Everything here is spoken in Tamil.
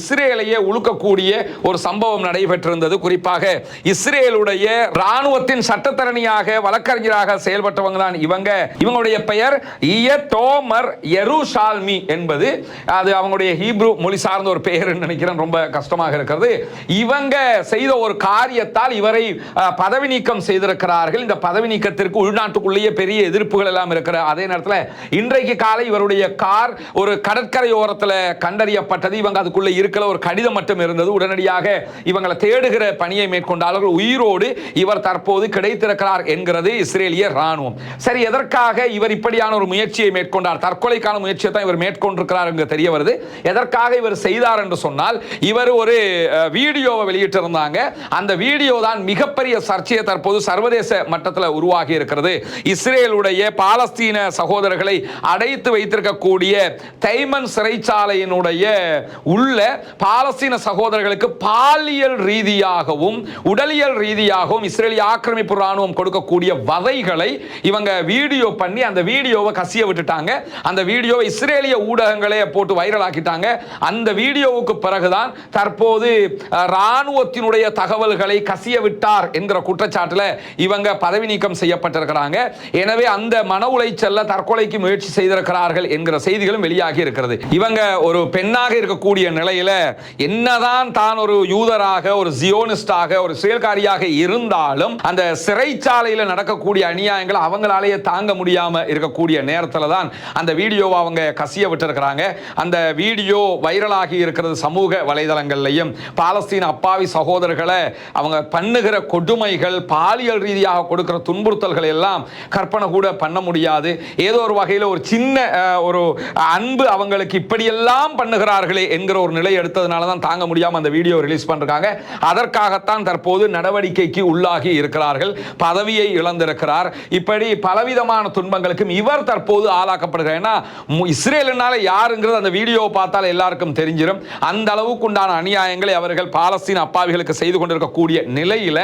இஸ்ரேலையே உழுக்கக்கூடிய ஒரு சம்பவம் நடைபெற்றிருந்தது. குறிப்பாக இஸ்ரேலுடைய ராணுவத்தின் சட்டத்தரணியாக வழக்கறிஞராக செயல்பட்டவங்க தான் இவங்களுடைய பெயர் இயதோமர் யெருஷால்மி என்பது. அது அவங்களுடைய ஹீப்ரு மொழி சார்ந்த ஒரு பெயர் நினைக்கிறேன், ரொம்ப கஷ்டமாக இருக்கிறது. இவங்க செய்த ஒரு காரியத்தால் இவரை பதவி நீக்கம் செய்திருக்கிறார்கள். இந்த பதவி நீக்கத்திற்கு உள்நாட்டுக்குள்ளேயே பெரிய எதிர்ப்புகள் எல்லாம் இருக்கிற அதே நேரத்தில் இன்றைக்கு காலை இவருடைய கார் ஒரு கடற்கரை ஓரத்தில் கண்டறியப்பட்டது. இவங்க அதுக்குள்ள இருக்கல, ஒரு கடிதம் மட்டும் இருந்தது. உடனடியாக இவங்களை தேடுகிற பணியை மேற்கொண்டார்கள். உயிரோடு இவர் தற்போது கிடைத்திருக்கிறார் என்கிறது இஸ்ரேலிய ராணுவம். சரி, எதற்காக இவர் இப்படியான ஒரு முயற்சியை மேற்கொண்டார்? தற்கொலைக்கான முயற்சியை தான் இவர் மேற்கொண்டிருக்கிறார் என்று தெரிய வருது. எதற்காக இவர் செய்தார் என்று சொன்னால், இவர் ஒரு வீடியோவை வெளியிட்டிருந்தாங்க. அந்த வீடியோ தான் மிகப்பெரிய சர்ச்சையை தற்போது சர்வதேச மட்டத்தில் உருவாகி இருக்கிறது. இஸ்ரேலுடைய பாலஸ்தீன சகோதரர்களை அடைத்து வைத்திருக்கக்கூடிய தைமன் சிறைச்சாலையினுடைய உள்ள பாலஸ்தீன சகோதரர்களுக்கு பாலியல் ரீதியாகவும் உடலியல் ரீதியாகவும் இஸ்ரேலிய ஆக்கிரமிப்பு ராணுவம் கொடுக்கக்கூடிய வதைகளை இவங்க வீடியோ பண்ணி அந்த வீடியோவை கசிய விட்டுட்டாங்க. அந்த வீடியோவை இஸ்ரேலிய ஊடகங்களே போட்டு வைரல் ஆக்கிட்டாங்க. அந்த வீடியோவுக்கு பிறகுதான் தற்போது ராணுவத்தினுடைய தகவல்களை கசிய விட்டார் என்கிற குற்றச்சாட்டில் இவங்க பதவி நீக்கம் செய்யப்பட்டிருக்கிறாங்க. எனவே அந்த மன உளைச்சல்ல தற்கொலைக்கு முயற்சி செய்திருக்கிறார்கள் என்கிற செய்திகளும் வெளியாகி இருக்கிறது. இவங்க ஒரு பெண்ணாக இருக்கக்கூடிய நிலையில என்னதான் தான் ஒரு யூதராக, ஒரு ஜியோனிஸ்டாக, ஒரு செயல்காரியாக இருந்தாலும் அந்த சிறைச்சாலையில் நடக்கக்கூடிய அநியாயங்கள் அவங்களாலேயே தாங்க முடியாம இருக்கக்கூடிய நேரத்தில் தான் அந்த வீடியோவை அவங்க கசிய விட்டிருக்கிறாங்க. அந்த வீடியோ வைரலாகி இருக்கிறது சமூக வலைதளங்கள்லையும். பாலஸ்தீன அப்பாவி சகோதரர்களை அவங்க பண்ணுகிற கொடுமைகள், பாலியல் ரீதியாக கொடுக்கிற துன்புறுத்தல்கள் எல்லாம் கற்பனை கூட பண்ண முடியாது. ஏதோ ஒரு வகையில் ஒரு சின்ன ஒரு அன்பு அவங்களுக்கு இப்படியெல்லாம் பண்ணுகிறார்களே என்கிற ஒரு நிலை எடுத்ததுனால தான் தாங்க முடியாம அந்த வீடியோ ரிலீஸ் பண்றாங்க. அதற்காகத்தான் தற்போது நடவடிக்கைக்கு உள்ளாகி இருக்கிறார்கள். பதவியை இழந்திருக்கிறார். இப்படி பலவிதமான துன்பங்களுக்கும் இவர் தற்போது ஆளாக்கப்படுகிறார். ஏன்னா இஸ்ரேல்னால யாருங்கிறது அந்த வீடியோவை பார்த்தால் எல்லாருக்கும் தெரிஞ்சிடும். அந்த அளவுக்கு உண்டான அநியாயங்களை அவர்கள் பாலஸ்தீன அப்பாவிகளுக்கு செய்து கொண்டிருக்கக்கூடிய நிலையில